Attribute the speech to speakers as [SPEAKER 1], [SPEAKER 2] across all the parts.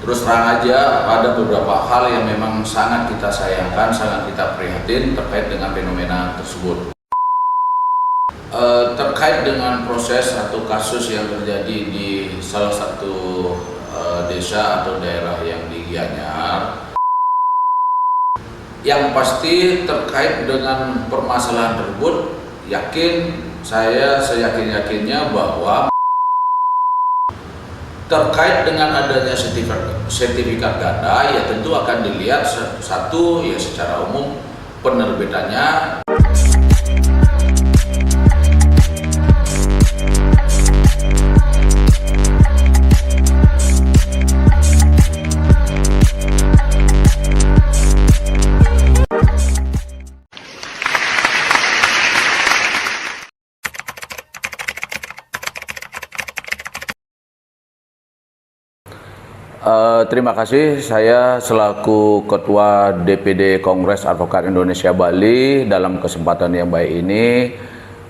[SPEAKER 1] Terus terang aja, ada beberapa hal yang memang sangat kita sayangkan, sangat kita prihatin terkait dengan fenomena tersebut. Terkait dengan proses atau kasus yang terjadi di salah satu desa atau daerah yang di Gianyar, yang pasti terkait dengan permasalahan tersebut, saya seyakin-yakinnya bahwa terkait dengan adanya sertifikat ganda, ya tentu akan dilihat satu ya secara umum penerbitannya. Terima kasih. Saya selaku Ketua DPD Kongres Advokat Indonesia Bali dalam kesempatan yang baik ini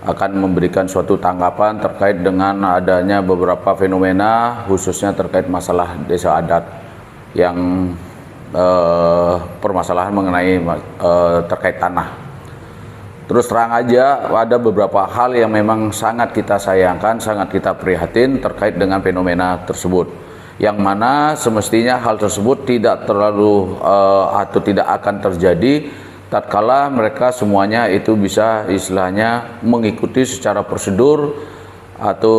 [SPEAKER 1] akan memberikan suatu tanggapan terkait dengan adanya beberapa fenomena khususnya terkait masalah desa adat yang permasalahan mengenai terkait tanah. Terus terang aja, ada beberapa hal yang memang sangat kita sayangkan, sangat kita prihatin terkait dengan fenomena tersebut, yang mana semestinya hal tersebut tidak terlalu atau tidak akan terjadi tatkala mereka semuanya itu bisa istilahnya mengikuti secara prosedur atau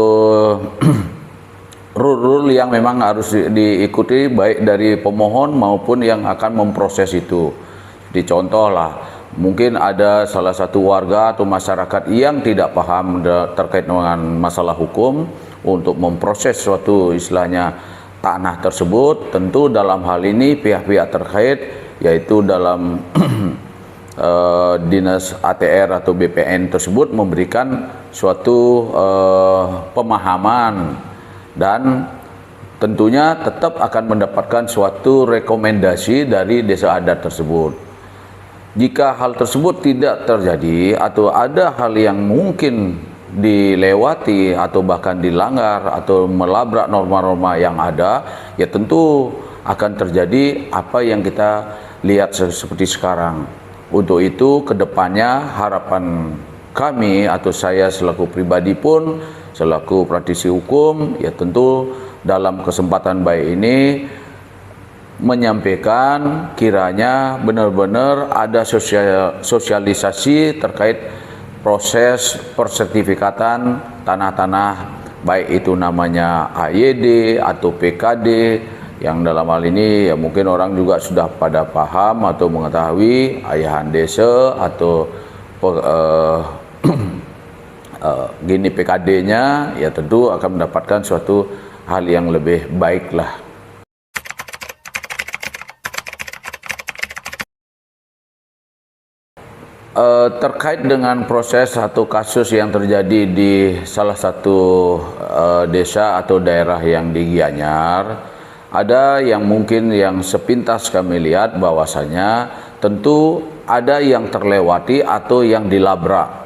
[SPEAKER 1] rule yang memang harus diikuti baik dari pemohon maupun yang akan memproses itu. Dicontoh lah, mungkin ada salah satu warga atau masyarakat yang tidak paham terkait dengan masalah hukum untuk memproses suatu istilahnya tanah tersebut. Tentu dalam hal ini pihak-pihak terkait yaitu dalam dinas ATR atau BPN tersebut memberikan suatu pemahaman dan tentunya tetap akan mendapatkan suatu rekomendasi dari desa adat tersebut. Jika hal tersebut tidak terjadi atau ada hal yang mungkin dilewati atau bahkan dilanggar atau melabrak norma-norma yang ada, ya tentu akan terjadi apa yang kita lihat seperti sekarang. Untuk itu kedepannya harapan kami atau saya selaku pribadi pun selaku praktisi hukum, ya tentu dalam kesempatan baik ini menyampaikan kiranya benar-benar ada sosialisasi terkait proses persertifikatan tanah-tanah, baik itu namanya AYD atau PKD, yang dalam hal ini ya mungkin orang juga sudah pada paham atau mengetahui ayahan desa atau gini PKD-nya, ya tentu akan mendapatkan suatu hal yang lebih baik lah. Terkait dengan proses atau kasus yang terjadi di salah satu desa atau daerah yang di Gianyar, ada yang mungkin yang sepintas kami lihat bahwasanya tentu ada yang terlewati atau yang dilabrak.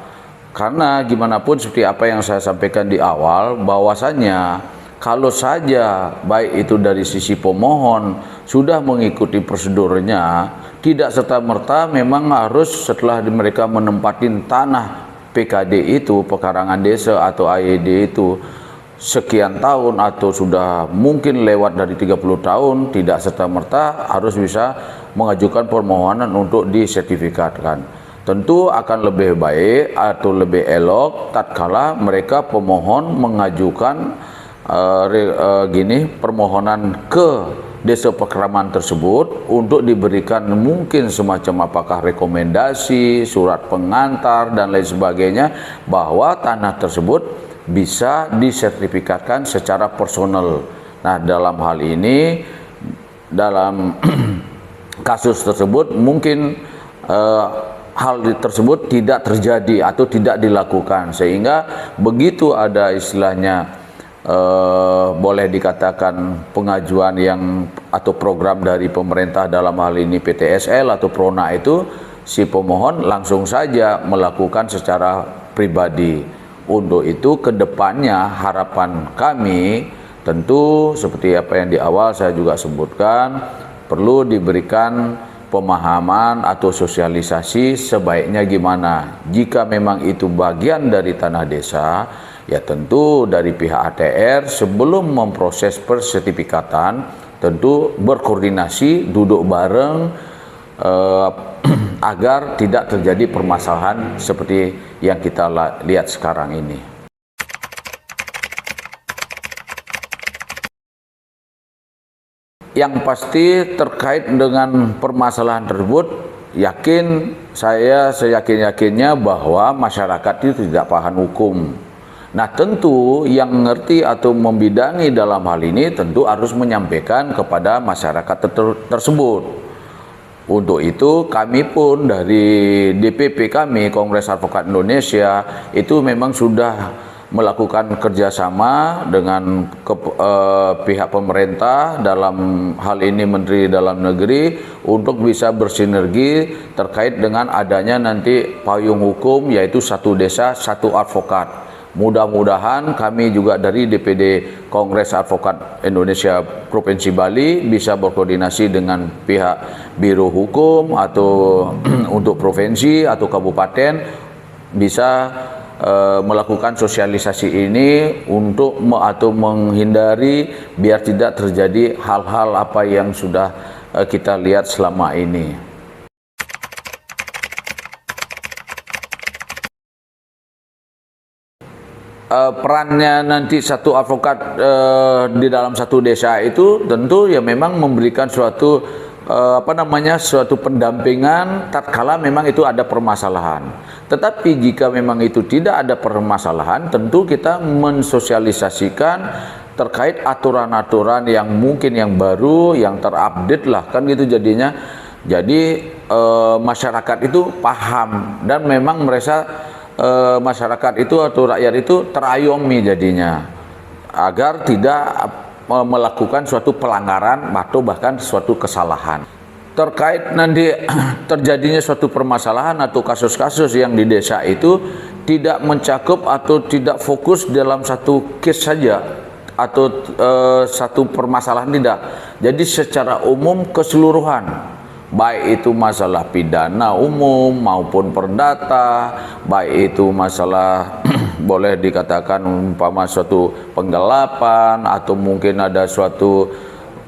[SPEAKER 1] Karena gimana pun seperti apa yang saya sampaikan di awal, bahwasanya kalau saja baik itu dari sisi pemohon sudah mengikuti prosedurnya, tidak serta-merta memang harus setelah mereka menempatin tanah PKD itu, pekarangan desa atau AYD itu sekian tahun atau sudah mungkin lewat dari 30 tahun, tidak serta-merta harus bisa mengajukan permohonan untuk disertifikatkan. Tentu akan lebih baik atau lebih elok tatkala mereka pemohon mengajukan permohonan ke desa pekeraman tersebut untuk diberikan mungkin semacam apakah rekomendasi, surat pengantar dan lain sebagainya, bahwa tanah tersebut bisa disertifikatkan secara personal. Nah, dalam hal ini, dalam kasus tersebut mungkin hal tersebut tidak terjadi atau tidak dilakukan, sehingga begitu ada istilahnya boleh dikatakan pengajuan yang atau program dari pemerintah dalam hal ini PTSL atau Prona itu, si pemohon langsung saja melakukan secara pribadi. Untuk itu kedepannya harapan kami Tentu seperti apa yang di awal saya juga sebutkan, perlu diberikan pemahaman atau sosialisasi sebaiknya gimana. Jika memang itu bagian dari tanah desa, ya tentu dari pihak ATR sebelum memproses persertifikatan, tentu berkoordinasi, duduk bareng, agar tidak terjadi permasalahan seperti yang kita lihat sekarang ini. Yang pasti terkait dengan permasalahan tersebut, saya seyakin-yakinnya bahwa masyarakat itu tidak paham hukum. Nah tentu yang mengerti atau membidangi dalam hal ini tentu harus menyampaikan kepada masyarakat tersebut. Untuk itu kami pun dari DPP kami, Kongres Advokat Indonesia, itu memang sudah melakukan kerjasama dengan pihak pemerintah, dalam hal ini Menteri Dalam Negeri, untuk bisa bersinergi terkait dengan adanya nanti payung hukum, yaitu satu desa, satu advokat. Mudah-mudahan kami juga dari DPD Kongres Advokat Indonesia Provinsi Bali bisa berkoordinasi dengan pihak Biro Hukum atau untuk provinsi atau kabupaten bisa melakukan sosialisasi ini untuk atau menghindari biar tidak terjadi hal-hal apa yang sudah kita lihat selama ini. Perannya nanti satu advokat di dalam satu desa itu tentu ya memang memberikan suatu suatu pendampingan tatkala memang itu ada permasalahan. Tetapi jika memang itu tidak ada permasalahan, tentu kita mensosialisasikan terkait aturan-aturan yang mungkin yang baru, yang terupdate lah kan gitu jadinya. Jadi masyarakat itu paham dan memang merasa masyarakat itu atau rakyat itu terayomi jadinya agar tidak melakukan suatu pelanggaran atau bahkan suatu kesalahan. Terkait nanti terjadinya suatu permasalahan atau kasus-kasus yang di desa itu tidak mencakup atau tidak fokus dalam satu case saja atau satu permasalahan, tidak. Jadi secara umum keseluruhan, baik itu masalah pidana umum maupun perdata, baik itu masalah boleh dikatakan umpama suatu penggelapan atau mungkin ada suatu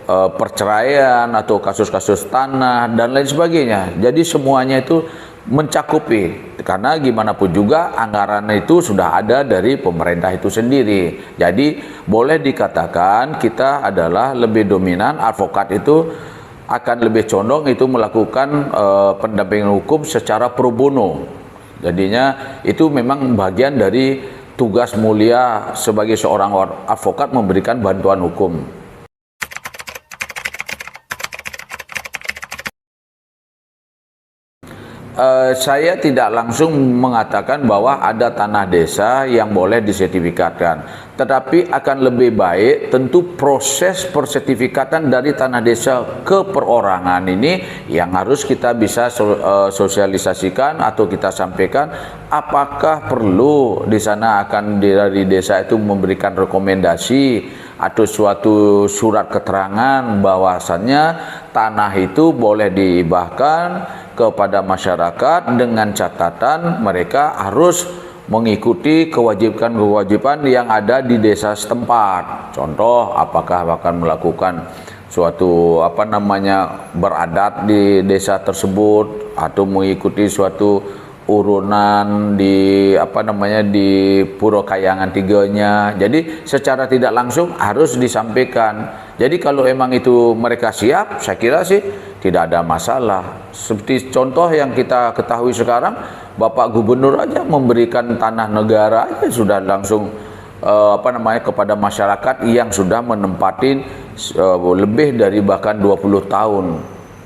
[SPEAKER 1] perceraian atau kasus-kasus tanah dan lain sebagainya. Jadi semuanya itu mencakupi, karena gimana pun juga anggaran itu sudah ada dari pemerintah itu sendiri. Jadi boleh dikatakan kita adalah lebih dominan, advokat itu akan lebih condong itu melakukan pendampingan hukum secara pro bono. Jadinya itu memang bagian dari tugas mulia sebagai seorang advokat, memberikan bantuan hukum. Saya tidak langsung mengatakan bahwa ada tanah desa yang boleh disertifikatkan, tetapi akan lebih baik tentu proses persertifikatan dari tanah desa ke perorangan ini yang harus kita bisa sosialisasikan atau kita sampaikan. Apakah perlu di sana akan dari desa itu memberikan rekomendasi atau suatu surat keterangan bahwasannya tanah itu boleh dihibahkan kepada masyarakat dengan catatan mereka harus mengikuti kewajiban-kewajiban yang ada di desa setempat. Contoh, apakah akan melakukan suatu beradat di desa tersebut atau mengikuti suatu urunan di di Puro Kayangan tiganya. Jadi secara tidak langsung harus disampaikan. Jadi kalau emang itu mereka siap, saya kira sih tidak ada masalah. Seperti contoh yang kita ketahui sekarang, Bapak Gubernur aja memberikan tanah negara aja sudah langsung kepada masyarakat yang sudah menempatin lebih dari bahkan 20 tahun.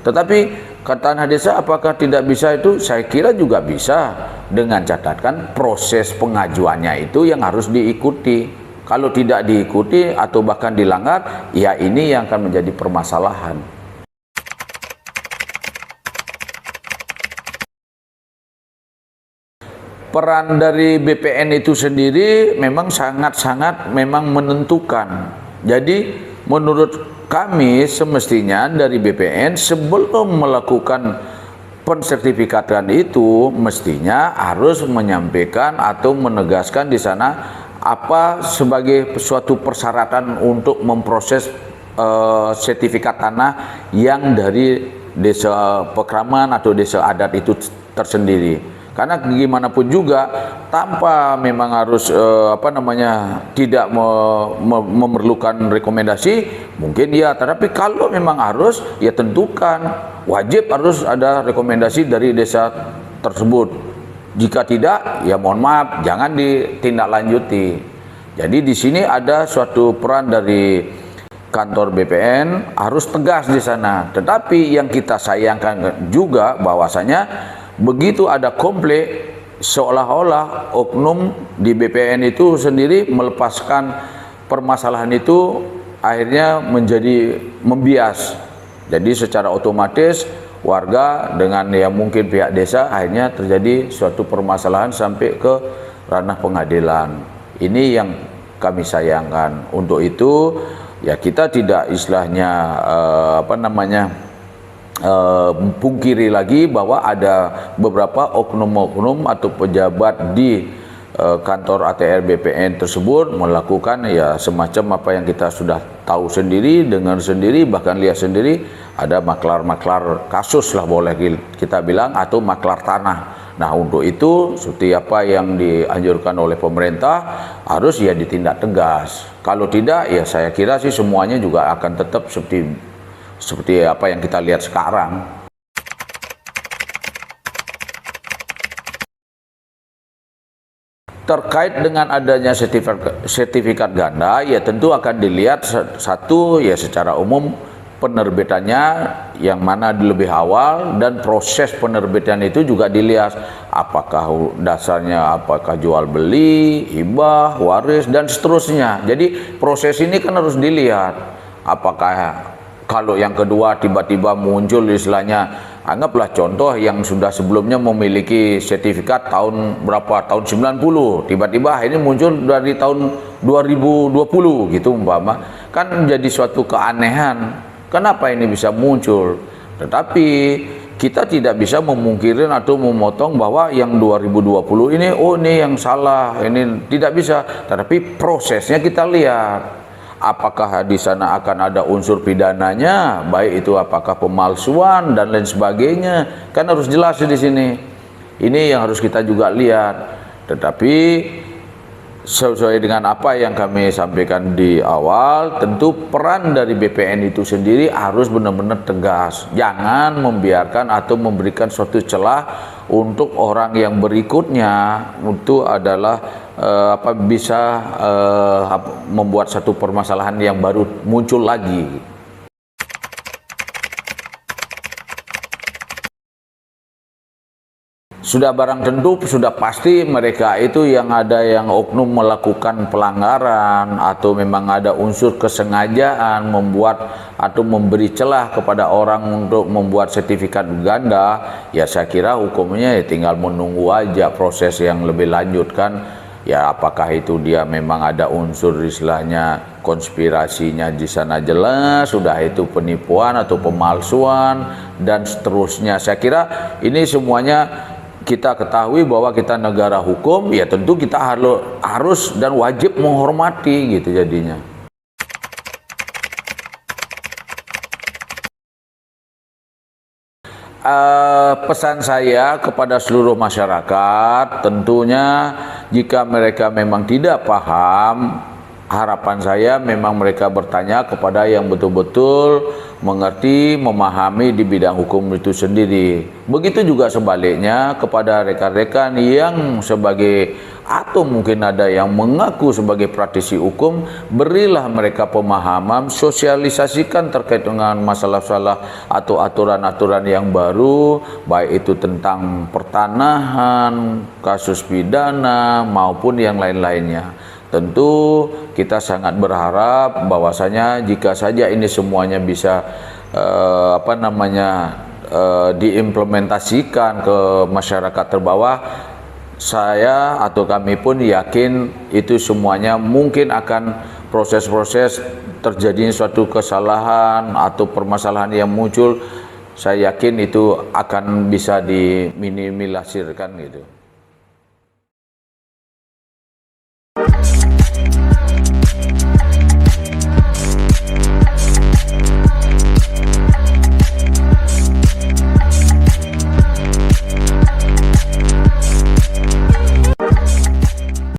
[SPEAKER 1] Tetapi tanah desa apakah tidak bisa itu? Saya kira juga bisa, dengan catatan proses pengajuannya itu yang harus diikuti. Kalau tidak diikuti atau bahkan dilanggar, ya ini yang akan menjadi permasalahan. Peran dari BPN itu sendiri memang sangat-sangat memang menentukan. Jadi menurut kami semestinya dari BPN sebelum melakukan pensertifikatan itu mestinya harus menyampaikan atau menegaskan di sana apa sebagai suatu persyaratan untuk memproses sertifikat tanah yang dari desa Pekraman atau desa adat itu tersendiri. Karena gimana pun juga tanpa memang harus tidak memerlukan rekomendasi mungkin ya, tetapi kalau memang harus ya tentukan wajib harus ada rekomendasi dari desa tersebut. Jika tidak ya mohon maaf jangan ditindaklanjuti. Jadi di sini ada suatu peran dari kantor BPN harus tegas di sana. Tetapi yang kita sayangkan juga bahwasanya begitu ada komplain seolah-olah oknum di BPN itu sendiri melepaskan permasalahan itu akhirnya menjadi membias. Jadi secara otomatis warga dengan yang mungkin pihak desa akhirnya terjadi suatu permasalahan sampai ke ranah pengadilan. Ini yang kami sayangkan. Untuk itu ya kita tidak istilahnya pungkiri lagi bahwa ada beberapa oknum-oknum atau pejabat di kantor ATR BPN tersebut melakukan ya semacam apa yang kita sudah tahu sendiri, dengar sendiri, bahkan lihat sendiri, ada maklar-maklar kasus lah boleh kita bilang, atau maklar tanah. Nah untuk itu seperti apa yang dianjurkan oleh pemerintah harus ya ditindak tegas. Kalau tidak ya saya kira sih semuanya juga akan tetap seperti apa yang kita lihat sekarang. Terkait dengan adanya sertifikat ganda, ya tentu akan dilihat satu ya secara umum penerbitannya yang mana lebih awal, dan proses penerbitan itu juga dilihat apakah dasarnya apakah jual beli, hibah, waris dan seterusnya. Jadi proses ini kan harus dilihat apakah kalau yang kedua tiba-tiba muncul istilahnya, anggaplah contoh yang sudah sebelumnya memiliki sertifikat tahun berapa, tahun 90, tiba-tiba ini muncul dari tahun 2020 gitu umpama, kan menjadi suatu keanehan. Kenapa ini bisa muncul? Tetapi kita tidak bisa memungkirin atau memotong bahwa yang 2020 ini, oh ini yang salah, ini tidak bisa. Tetapi prosesnya kita lihat. Apakah di sana akan ada unsur pidananya, baik itu apakah pemalsuan dan lain sebagainya, kan harus jelas di sini. Ini yang harus kita juga lihat. Tetapi sesuai dengan apa yang kami sampaikan di awal, tentu peran dari BPN itu sendiri harus benar-benar tegas. Jangan membiarkan atau memberikan suatu celah untuk orang yang berikutnya itu adalah bisa membuat satu permasalahan yang baru muncul lagi. Sudah barang tentu, sudah pasti mereka itu yang ada yang oknum melakukan pelanggaran atau memang ada unsur kesengajaan membuat atau memberi celah kepada orang untuk membuat sertifikat ganda, ya saya kira hukumnya ya tinggal menunggu aja proses yang lebih lanjut kan. Ya apakah itu dia memang ada unsur istilahnya konspirasinya di sana jelas, sudah itu penipuan atau pemalsuan dan seterusnya. Saya kira ini semuanya kita ketahui bahwa kita negara hukum, ya tentu kita harus dan wajib menghormati gitu jadinya. Pesan saya kepada seluruh masyarakat, tentunya jika mereka memang tidak paham, harapan saya memang mereka bertanya kepada yang betul-betul mengerti, memahami di bidang hukum itu sendiri. Begitu juga sebaliknya kepada rekan-rekan yang sebagai atau mungkin ada yang mengaku sebagai praktisi hukum, berilah mereka pemahaman, sosialisasikan terkait dengan masalah-masalah atau aturan-aturan yang baru, baik itu tentang pertanahan, kasus pidana maupun yang lain-lainnya. Tentu kita sangat berharap bahwasanya jika saja ini semuanya bisa diimplementasikan ke masyarakat terbawah, saya atau kami pun yakin itu semuanya mungkin akan proses-proses terjadinya suatu kesalahan atau permasalahan yang muncul, saya yakin itu akan bisa diminimalisirkan gitu.